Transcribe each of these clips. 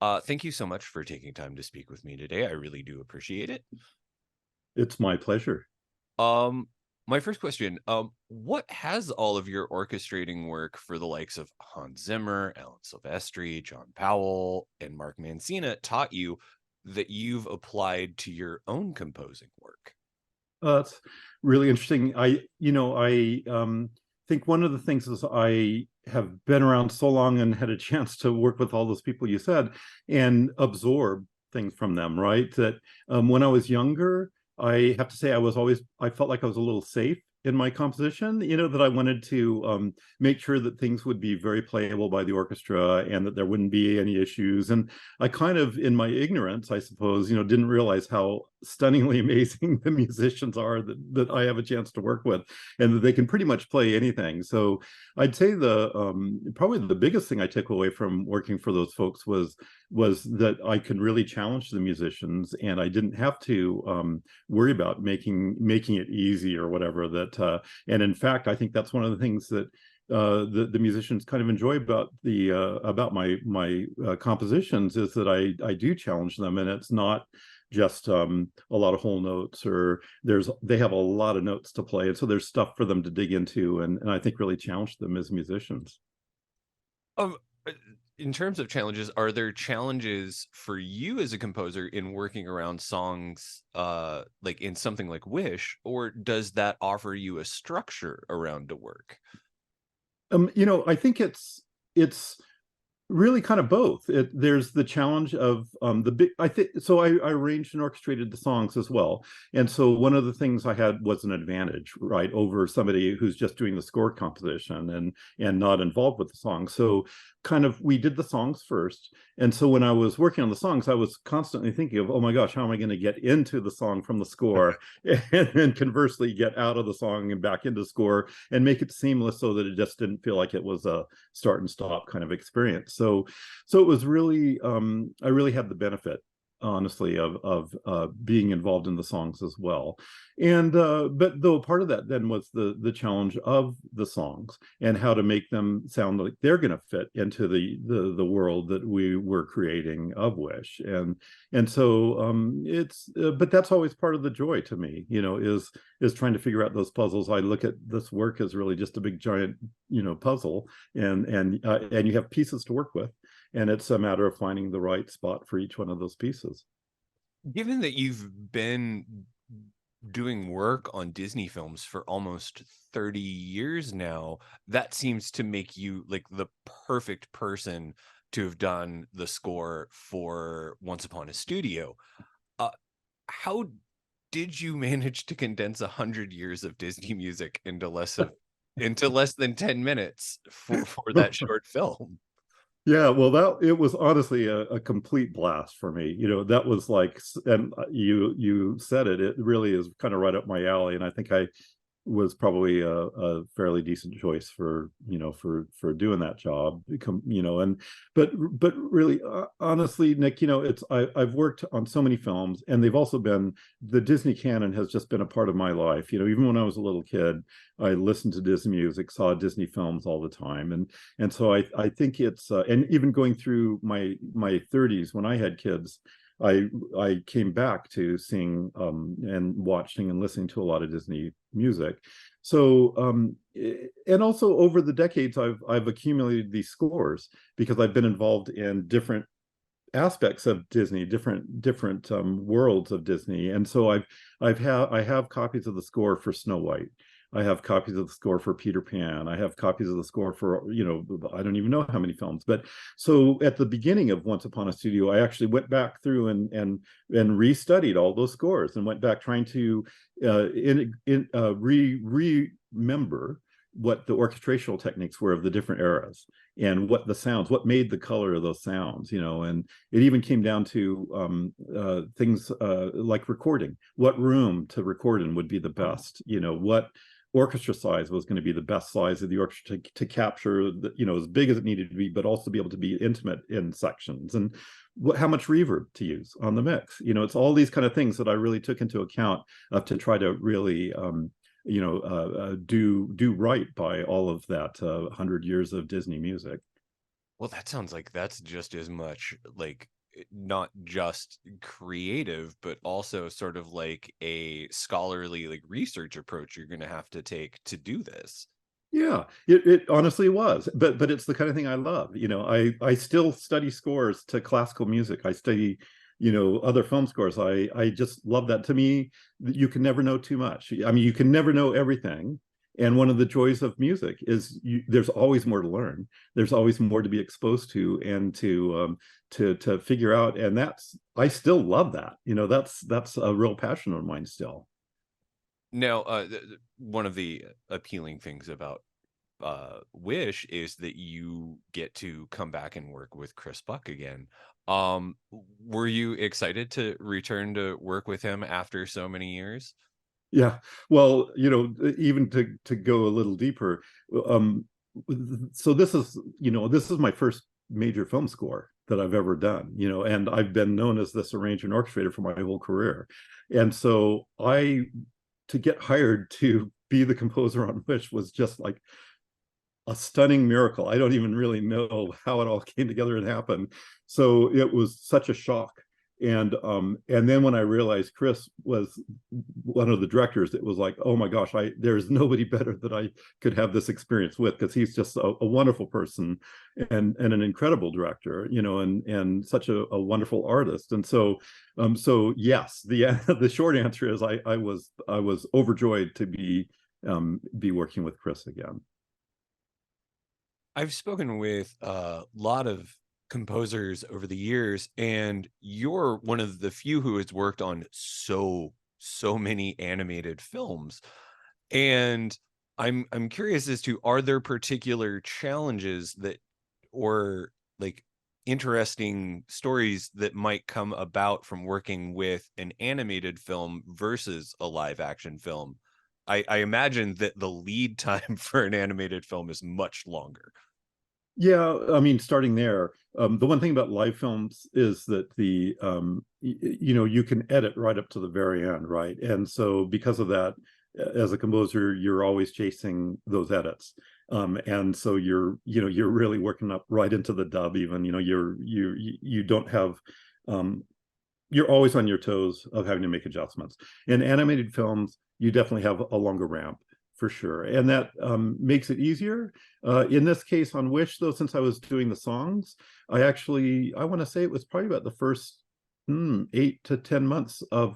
Thank you so much for taking time to speak with me today. I really do appreciate it. It's my pleasure. Um, my first question, what has all of your orchestrating work for the likes of Hans Zimmer, Alan Silvestri, John Powell, and Mark Mancina taught you that you've applied to your own composing work? It's really interesting. I think one of the things is I have been around so long and had a chance to work with all those people you said and absorb things from them, right? That when I was younger, I have to say I felt like I was a little safe in my composition, that I wanted to make sure that things would be very playable by the orchestra and that there wouldn't be any issues. And I kind of, in my ignorance, I suppose, didn't realize how stunningly amazing the musicians are that I have a chance to work with, and that they can pretty much play anything. So I'd say the probably the biggest thing I took away from working for those folks was that I could really challenge the musicians, and I didn't have to worry about making it easy or whatever. And in fact, I think that's one of the things that the musicians kind of enjoy about my compositions is that I do challenge them, and it's not just a lot of whole notes, or they have a lot of notes to play, and so there's stuff for them to dig into, and I think really challenge them as musicians. Um, uh, in terms of challenges, are there challenges for you as a composer in working around songs, like in something like Wish, or does that offer you a structure around the work? I think it's really kind of both. There's the challenge of the big. I think so. I arranged and orchestrated the songs as well, and so one of the things I had was an advantage, right, over somebody who's just doing the score composition and not involved with the song. So kind of we did the songs first, and so when I was working on the songs, I was constantly thinking of, oh my gosh, how am I going to get into the song from the score, and then conversely get out of the song and back into score and make it seamless so that it just didn't feel like it was a start and stop kind of experience. So it was really I really had the benefit, honestly, of being involved in the songs as well. And but though part of that then was the challenge of the songs and how to make them sound like they're going to fit into the world that we were creating of Wish. And so it's but that's always part of the joy to me, is trying to figure out those puzzles. I look at this work as really just a big giant, puzzle, and you have pieces to work with, and it's a matter of finding the right spot for each one of those pieces. Given that you've been doing work on Disney films for almost 30 years now, that seems to make you like the perfect person to have done the score for Once Upon a Studio. Uh, how did you manage to condense 100 years of Disney music into less than 10 minutes for that short film? Yeah, well, that it was honestly a complete blast for me. That was like, and you said it. It really is kind of right up my alley, and I think I was probably a fairly decent choice for doing that job. And but really, honestly, Nick, I've worked on so many films, and they've also been the Disney canon has just been a part of my life. Even when I was a little kid, I listened to Disney music, saw Disney films all the time, and so I think it's and even going through my 30s when I had kids. I came back to seeing and watching and listening to a lot of Disney music. So and also over the decades, I've accumulated these scores because I've been involved in different aspects of Disney, different worlds of Disney, and so I have copies of the score for Snow White. I have copies of the score for Peter Pan. I have copies of the score for, I don't even know how many films. But so at the beginning of Once Upon a Studio, I actually went back through and restudied all those scores and went back trying to remember what the orchestrational techniques were of the different eras and what made the color of those sounds, and it even came down to things like recording, what room to record in would be the best, what orchestra size was going to be the best size of the orchestra to capture as big as it needed to be, but also be able to be intimate in sections, and how much reverb to use on the mix. It's all these kind of things that I really took into account to try to really do right by all of that 100 years of Disney music. Well, that sounds like that's just as much like not just creative, but also sort of like a scholarly like research approach you're going to have to take to do this. Yeah, it honestly was, but it's the kind of thing I love. I still study scores to classical music. I study, other film scores. I just love that. To me, you can never know too much. I mean, you can never know everything. And one of the joys of music is there's always more to learn. There's always more to be exposed to and to figure out. And I still love that. That's a real passion of mine still. Now, one of the appealing things about Wish is that you get to come back and work with Chris Buck again. Were you excited to return to work with him after so many years? Yeah. Well, even to go a little deeper, um, so this is my first major film score that I've ever done, and I've been known as this arranger and orchestrator for my whole career. And so to get hired to be the composer on Wish was just like a stunning miracle. I don't even really know how it all came together and happened. So it was such a shock. And then when I realized Chris was one of the directors, it was like, oh my gosh, there's nobody better that I could have this experience with, because he's just a wonderful person and an incredible director, and such a wonderful artist. And so yes, the short answer is I was overjoyed to be working with Chris again. I've spoken with a lot of composers over the years, and you're one of the few who has worked on so many animated films. And I'm curious as to, are there particular challenges that, or like interesting stories that might come about from working with an animated film versus a live action film? I imagine that the lead time for an animated film is much longer. Yeah, I mean, starting there, the one thing about live films is that you can edit right up to the very end, right? And so because of that, as a composer, you're always chasing those edits. And so you're really working up right into the dub even, you don't have, um, you're always on your toes of having to make adjustments. In animated films, you definitely have a longer ramp for sure, and that makes it easier. In this case, on Wish, though, since I was doing the songs, I want to say it was probably about the first 8 to 10 months of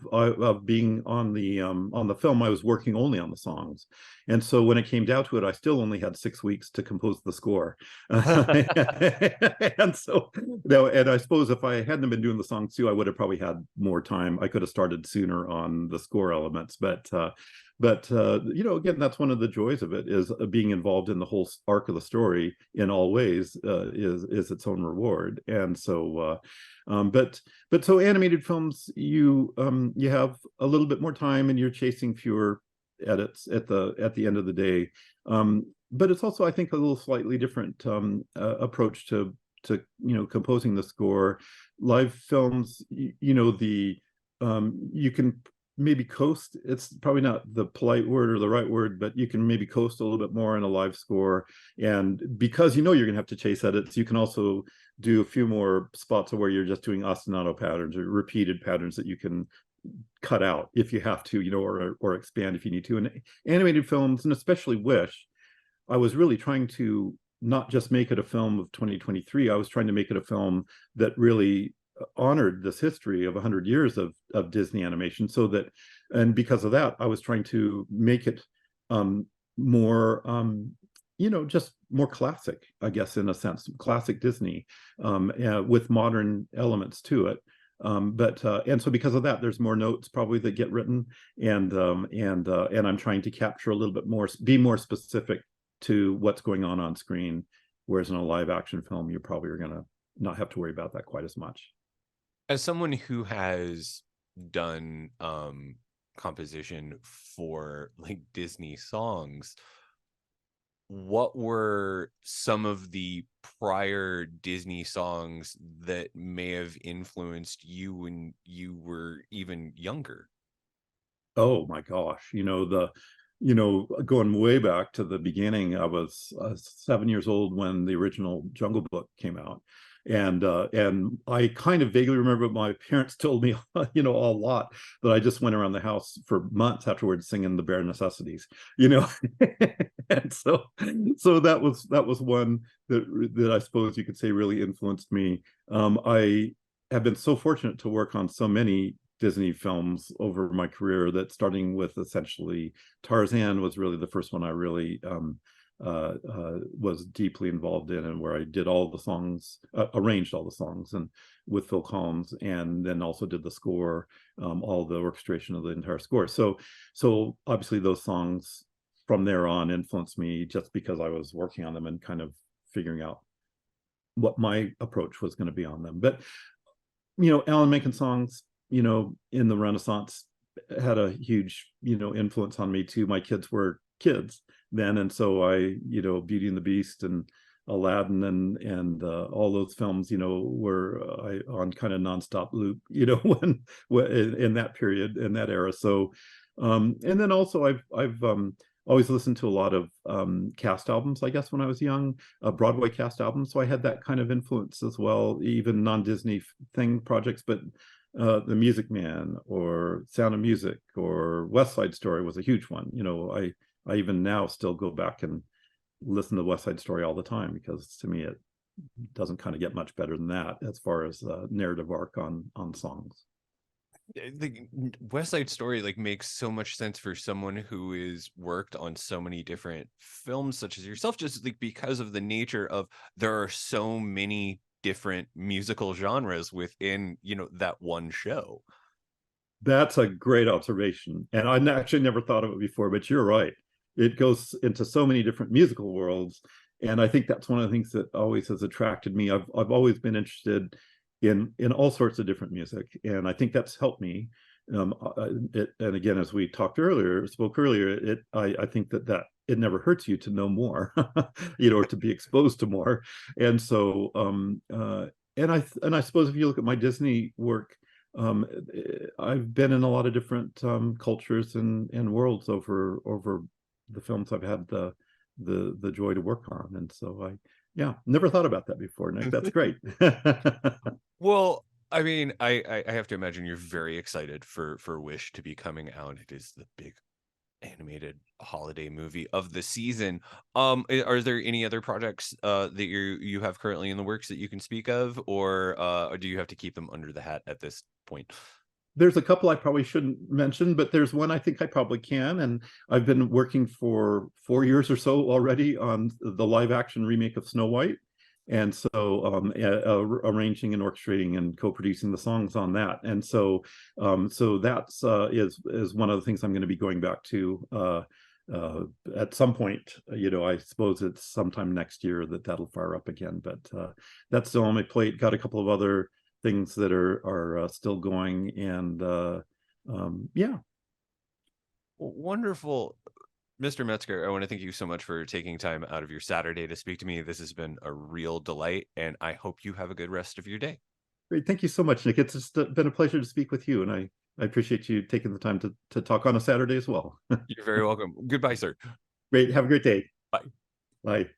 being on the film. I was working only on the songs, and so when it came down to it, I still only had 6 weeks to compose the score. And so, and I suppose if I hadn't been doing the songs too, I would have probably had more time. I could have started sooner on the score elements, but again, that's one of the joys of it, is being involved in the whole arc of the story in all ways, is its own reward. And so but so animated films, you have a little bit more time and you're chasing fewer edits at the end of the day. But it's also, I think, a little slightly different approach to composing the score. Live films, the you can maybe coast. It's probably not the polite word or the right word, but you can maybe coast a little bit more in a live score. And because you're going to have to chase edits, you can also do a few more spots where you're just doing ostinato patterns or repeated patterns that you can cut out if you have to, or expand if you need to. And animated films, and especially Wish, I was really trying to not just make it a film of 2023. I was trying to make it a film that really honored this history of 100 years of Disney animation, and because of that, I was trying to make it more, just more classic, I guess, in a sense, classic Disney, with modern elements to it. And so because of that, there's more notes probably that get written, and I'm trying to capture a little bit more, be more specific to what's going on screen, whereas in a live action film, you probably are going to not have to worry about that quite as much. As someone who has done composition for like Disney songs, what were some of the prior Disney songs that may have influenced you when you were even younger? Oh my gosh, you know, going way back to the beginning, I was 7 years old when the original Jungle Book came out. And I kind of vaguely remember my parents told me, you know, a lot, that I just went around the house for months afterwards singing the bare necessities, you know. And so that was one that I suppose you could say really influenced me. I have been so fortunate to work on so many Disney films over my career, that starting with essentially Tarzan was really the first one I really was deeply involved in, and where I did all the songs, arranged all the songs, and with Phil Collins, and then also did the score, all the orchestration of the entire score. So obviously those songs from there on influenced me, just because I was working on them and kind of figuring out what my approach was going to be on them. But you know, Alan Menken songs, you know, in the Renaissance had a huge, you know, influence on me too. My kids were kids then, and so I, you know, Beauty and the Beast and Aladdin and all those films, you know, were on kind of nonstop loop, you know, when in that period, in that era. So, and then also I've always listened to a lot of cast albums, I guess, when I was young, Broadway cast albums. So I had that kind of influence as well, even non-Disney thing projects, but The Music Man or Sound of Music or West Side Story was a huge one. You know, I even now still go back and listen to West Side Story all the time, because to me it doesn't kind of get much better than that as far as narrative arc on songs. The West Side Story like makes so much sense for someone who is worked on so many different films, such as yourself, just like because of the nature of there are so many different musical genres within, you know, that one show. That's a great observation, and I actually never thought of it before, but you're right. It goes into so many different musical worlds, and I think that's one of the things that always has attracted me. I've always been interested in all sorts of different music, and I think that's helped me. And again, as we spoke earlier, I think that it never hurts you to know more, you know, or to be exposed to more. And so, and I suppose if you look at my Disney work, um, I've been in a lot of different cultures and worlds over the films I've had the joy to work on. And so yeah, never thought about that before, Nick. That's great. Well, I mean, I have to imagine you're very excited for Wish to be coming out. It is the big animated holiday movie of the season. Are there any other projects that you have currently in the works that you can speak of, or do you have to keep them under the hat at this point? There's a couple I probably shouldn't mention, but there's one I think I probably can. And I've been working for 4 years or so already on the live action remake of Snow White. And so arranging and orchestrating and co-producing the songs on that. And so that's is one of the things I'm going to be going back to at some point. You know, I suppose it's sometime next year that'll fire up again, but that's still on my plate. Got a couple of other things that are still going, and yeah. Wonderful. Mr. Metzger, I want to thank you so much for taking time out of your Saturday to speak to me. This has been a real delight, and I hope you have a good rest of your day. Great. Thank you so much, Nick. It's just been a pleasure to speak with you, and I appreciate you taking the time to talk on a Saturday as well. You're very welcome. Goodbye, sir. Great. Have a great day. Bye. Bye.